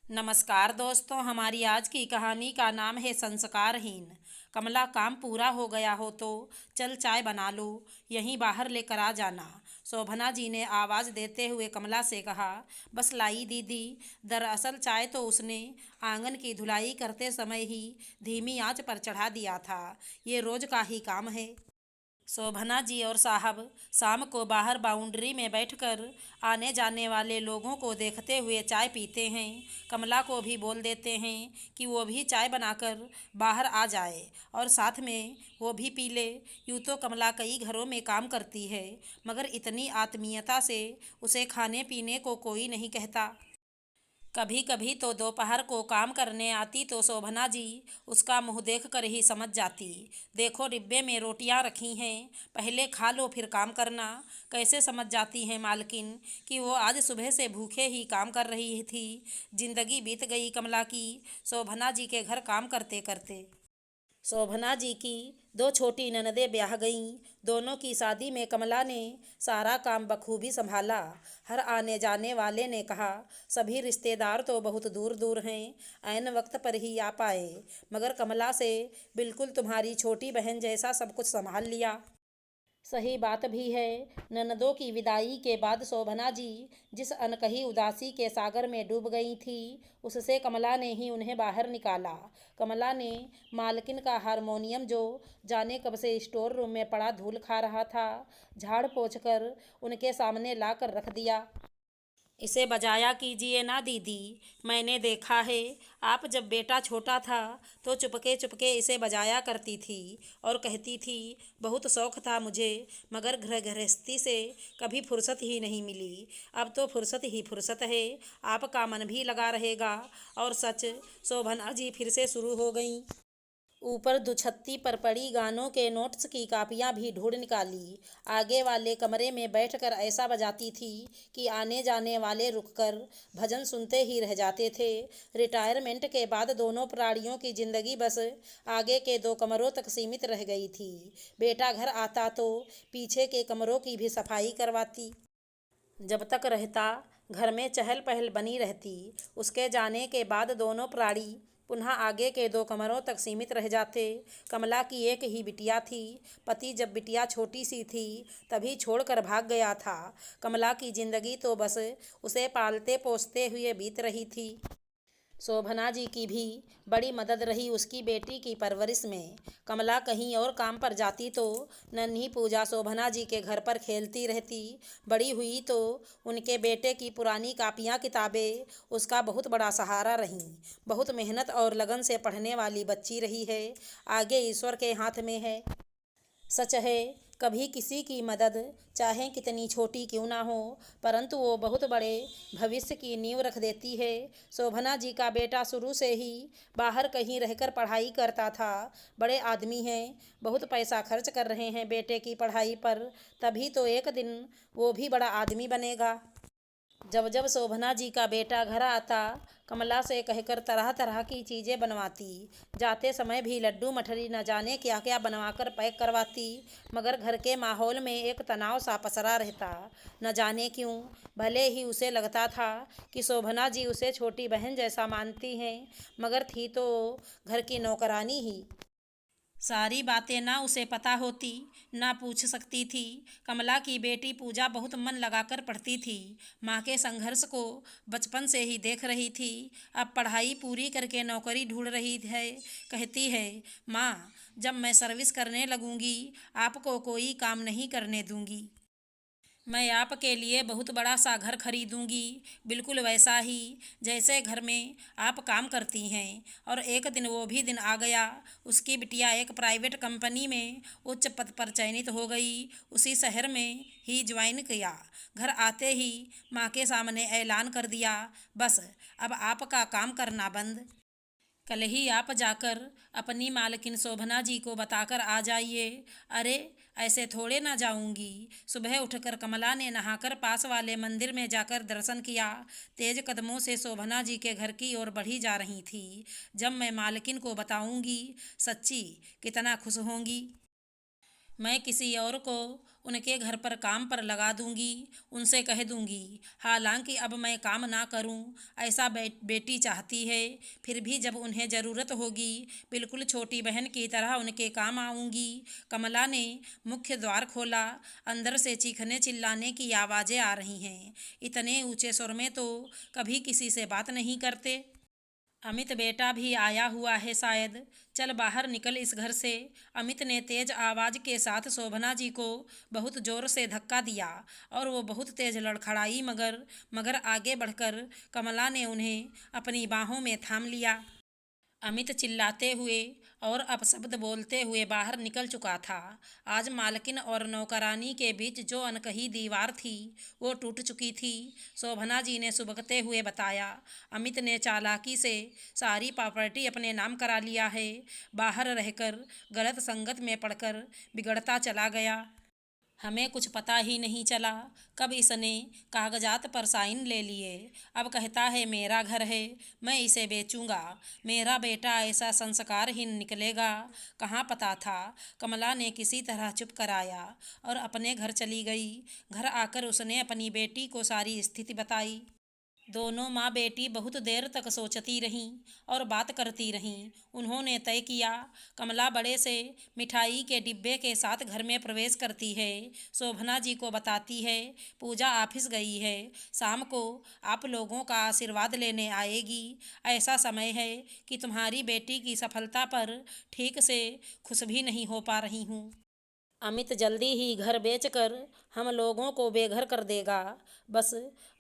नमस्कार दोस्तों, हमारी आज की कहानी का नाम है संस्कारहीन। कमला, काम पूरा हो गया हो तो चल चाय बना लो, यहीं बाहर लेकर आ जाना। शोभना जी ने आवाज़ देते हुए कमला से कहा। बस लाई दीदी। दरअसल चाय तो उसने आंगन की धुलाई करते समय ही धीमी आंच पर चढ़ा दिया था। ये रोज का ही काम है। शोभना जी और साहब शाम को बाहर बाउंड्री में बैठकर आने जाने वाले लोगों को देखते हुए चाय पीते हैं। कमला को भी बोल देते हैं कि वो भी चाय बनाकर बाहर आ जाए और साथ में वो भी पी ले। यूँ तो कमला कई घरों में काम करती है, मगर इतनी आत्मीयता से उसे खाने पीने को कोई नहीं कहता। कभी कभी तो दोपहर को काम करने आती तो शोभना जी उसका मुंह देख कर ही समझ जाती। देखो, डिब्बे में रोटियां रखी हैं, पहले खा लो फिर काम करना। कैसे समझ जाती हैं मालकिन कि वो आज सुबह से भूखे ही काम कर रही थी। जिंदगी बीत गई कमला की शोभना जी के घर काम करते करते। शोभना जी की दो छोटी ननदें ब्याह गईं। दोनों की शादी में कमला ने सारा काम बखूबी संभाला। हर आने जाने वाले ने कहा, सभी रिश्तेदार तो बहुत दूर दूर हैं, ऐन वक्त पर ही आ पाए, मगर कमला से बिल्कुल तुम्हारी छोटी बहन जैसा सब कुछ संभाल लिया। सही बात भी है। ननदों की विदाई के बाद शोभना जी जिस अनकही उदासी के सागर में डूब गई थी, उससे कमला ने ही उन्हें बाहर निकाला। कमला ने मालकिन का हारमोनियम, जो जाने कब से स्टोर रूम में पड़ा धूल खा रहा था, झाड़ पोंछ कर उनके सामने ला कर रख दिया। इसे बजाया कीजिए ना दीदी। मैंने देखा है, आप जब बेटा छोटा था तो चुपके चुपके इसे बजाया करती थी और कहती थी, बहुत शौक था मुझे, मगर घर गृहस्थी से कभी फुर्सत ही नहीं मिली। अब तो फुर्सत ही फुर्सत है, आपका मन भी लगा रहेगा। और सच, शोभना जी फिर से शुरू हो गई। ऊपर दुछत्ती पर पड़ी गानों के नोट्स की कापियां भी ढूंढ निकाली। आगे वाले कमरे में बैठकर ऐसा बजाती थी कि आने जाने वाले रुककर भजन सुनते ही रह जाते थे। रिटायरमेंट के बाद दोनों प्राणियों की जिंदगी बस आगे के दो कमरों तक सीमित रह गई थी। बेटा घर आता तो पीछे के कमरों की भी सफाई करवाती। जब तक रहता, घर में चहल पहल बनी रहती। उसके जाने के बाद दोनों प्राणी पुनः आगे के दो कमरों तक सीमित रह जाते। कमला की एक ही बिटिया थी। पति जब बिटिया छोटी सी थी तभी छोड़कर भाग गया था। कमला की जिंदगी तो बस उसे पालते पोसते हुए बीत रही थी। शोभना जी की भी बड़ी मदद रही उसकी बेटी की परवरिश में। कमला कहीं और काम पर जाती तो नन्ही पूजा शोभना जी के घर पर खेलती रहती। बड़ी हुई तो उनके बेटे की पुरानी कापियाँ किताबें उसका बहुत बड़ा सहारा रहीं। बहुत मेहनत और लगन से पढ़ने वाली बच्ची रही है, आगे ईश्वर के हाथ में है। सच है, कभी किसी की मदद चाहे कितनी छोटी क्यों ना हो, परंतु वो बहुत बड़े भविष्य की नींव रख देती है। शोभना जी का बेटा शुरू से ही बाहर कहीं रहकर पढ़ाई करता था। बड़े आदमी हैं, बहुत पैसा खर्च कर रहे हैं बेटे की पढ़ाई पर, तभी तो एक दिन वो भी बड़ा आदमी बनेगा। जब जब शोभना जी का बेटा घर आता, कमला से कहकर तरह तरह की चीज़ें बनवाती। जाते समय भी लड्डू मठरी न जाने क्या क्या बनवाकर पैक करवाती। मगर घर के माहौल में एक तनाव सा पसरा रहता। न जाने क्यों, भले ही उसे लगता था कि शोभना जी उसे छोटी बहन जैसा मानती हैं, मगर थी तो घर की नौकरानी ही। सारी बातें ना उसे पता होती, ना पूछ सकती थी। कमला की बेटी पूजा बहुत मन लगाकर पढ़ती थी। माँ के संघर्ष को बचपन से ही देख रही थी। अब पढ़ाई पूरी करके नौकरी ढूंढ रही है। कहती है, माँ, जब मैं सर्विस करने लगूंगी आपको कोई काम नहीं करने दूंगी। मैं आपके लिए बहुत बड़ा सा घर खरीदूंगी, बिल्कुल वैसा ही जैसे घर में आप काम करती हैं। और एक दिन वो भी दिन आ गया। उसकी बिटिया एक प्राइवेट कंपनी में उच्च पद पर चयनित हो गई। उसी शहर में ही ज्वाइन किया। घर आते ही माँ के सामने ऐलान कर दिया, बस अब आपका काम करना बंद। कल ही आप जाकर अपनी मालकिन शोभना जी को बताकर आ जाइए। अरे, ऐसे थोड़े ना जाऊंगी। सुबह उठकर कमला ने नहाकर पास वाले मंदिर में जाकर दर्शन किया। तेज कदमों से शोभना जी के घर की ओर बढ़ी जा रही थी। जब मैं मालकिन को बताऊंगी, सच्ची कितना खुश होंगी। मैं किसी और को उनके घर पर काम पर लगा दूंगी, उनसे कह दूंगी। हालांकि अब मैं काम ना करूं, ऐसा बेटी चाहती है। फिर भी जब उन्हें ज़रूरत होगी, बिल्कुल छोटी बहन की तरह उनके काम आऊंगी। कमला ने मुख्य द्वार खोला। अंदर से चीखने चिल्लाने की आवाज़ें आ रही हैं। इतने ऊंचे स्वर में तो कभी किसी से बात नहीं करते। अमित बेटा भी आया हुआ है शायद, चल बाहर निकल इस घर से। अमित ने तेज आवाज के साथ शोभना जी को बहुत जोर से धक्का दिया और वो बहुत तेज लड़खड़ाई, मगर आगे बढ़कर कमला ने उन्हें अपनी बाहों में थाम लिया। अमित चिल्लाते हुए और अपशब्द बोलते हुए बाहर निकल चुका था। आज मालकिन और नौकरानी के बीच जो अनकही दीवार थी, वो टूट चुकी थी। शोभना जी ने सुबकते हुए बताया, अमित ने चालाकी से सारी प्रॉपर्टी अपने नाम करा लिया है। बाहर रहकर गलत संगत में पड़कर बिगड़ता चला गया। हमें कुछ पता ही नहीं चला कब इसने कागजात पर साइन ले लिए। अब कहता है मेरा घर है, मैं इसे बेचूंगा। मेरा बेटा ऐसा संस्कारहीन निकलेगा, कहाँ पता था। कमला ने किसी तरह चुप कराया और अपने घर चली गई। घर आकर उसने अपनी बेटी को सारी स्थिति बताई। दोनों माँ बेटी बहुत देर तक सोचती रहीं और बात करती रहीं। उन्होंने तय किया, कमला बड़े से मिठाई के डिब्बे के साथ घर में प्रवेश करती है। शोभना जी को बताती है, पूजा ऑफिस गई है, शाम को आप लोगों का आशीर्वाद लेने आएगी। ऐसा समय है कि तुम्हारी बेटी की सफलता पर ठीक से खुश भी नहीं हो पा रही हूँ। अमित जल्दी ही घर बेचकर हम लोगों को बेघर कर देगा। बस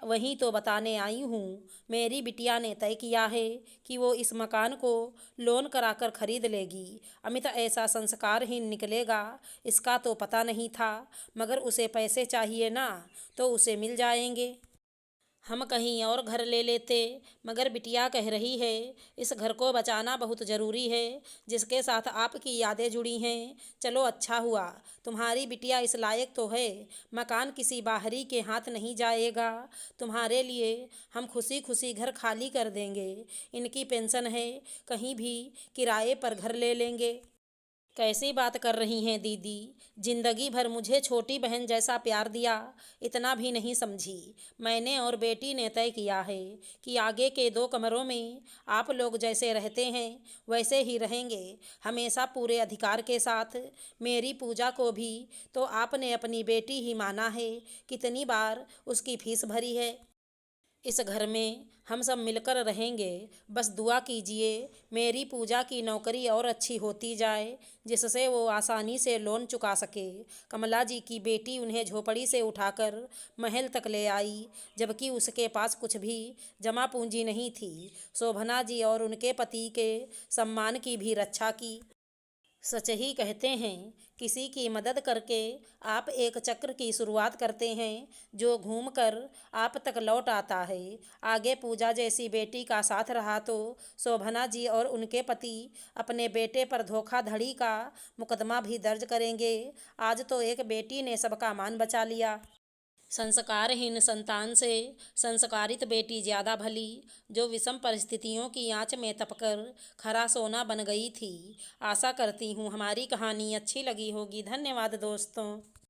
वही तो बताने आई हूँ। मेरी बिटिया ने तय किया है कि वो इस मकान को लोन कराकर खरीद लेगी। अमित ऐसा संस्कारहीन निकलेगा, इसका तो पता नहीं था, मगर उसे पैसे चाहिए ना, तो उसे मिल जाएंगे। हम कहीं और घर ले लेते, मगर बिटिया कह रही है इस घर को बचाना बहुत ज़रूरी है, जिसके साथ आपकी यादें जुड़ी हैं। चलो अच्छा हुआ, तुम्हारी बिटिया इस लायक तो है। मकान किसी बाहरी के हाथ नहीं जाएगा। तुम्हारे लिए हम खुशी खुशी घर खाली कर देंगे। इनकी पेंशन है, कहीं भी किराए पर घर ले लेंगे। कैसी बात कर रही हैं दीदी, जिंदगी भर मुझे छोटी बहन जैसा प्यार दिया, इतना भी नहीं समझी। मैंने और बेटी ने तय किया है कि आगे के 2 कमरों में आप लोग जैसे रहते हैं वैसे ही रहेंगे, हमेशा पूरे अधिकार के साथ। मेरी पूजा को भी तो आपने अपनी बेटी ही माना है, कितनी बार उसकी फीस भरी है। इस घर में हम सब मिलकर रहेंगे। बस दुआ कीजिए मेरी पूजा की नौकरी और अच्छी होती जाए, जिससे वो आसानी से लोन चुका सके। कमला जी की बेटी उन्हें झोपड़ी से उठाकर महल तक ले आई, जबकि उसके पास कुछ भी जमा पूंजी नहीं थी। शोभना जी और उनके पति के सम्मान की भी रक्षा की। सच ही कहते हैं, किसी की मदद करके आप एक चक्र की शुरुआत करते हैं जो घूमकर आप तक लौट आता है। आगे पूजा जैसी बेटी का साथ रहा तो शोभना जी और उनके पति अपने बेटे पर धोखाधड़ी का मुकदमा भी दर्ज करेंगे। आज तो एक बेटी ने सबका मान बचा लिया। संस्कारहीन संतान से संस्कारित बेटी ज़्यादा भली, जो विषम परिस्थितियों की आंच में तपकर खरा सोना बन गई थी। आशा करती हूँ हमारी कहानी अच्छी लगी होगी। धन्यवाद दोस्तों।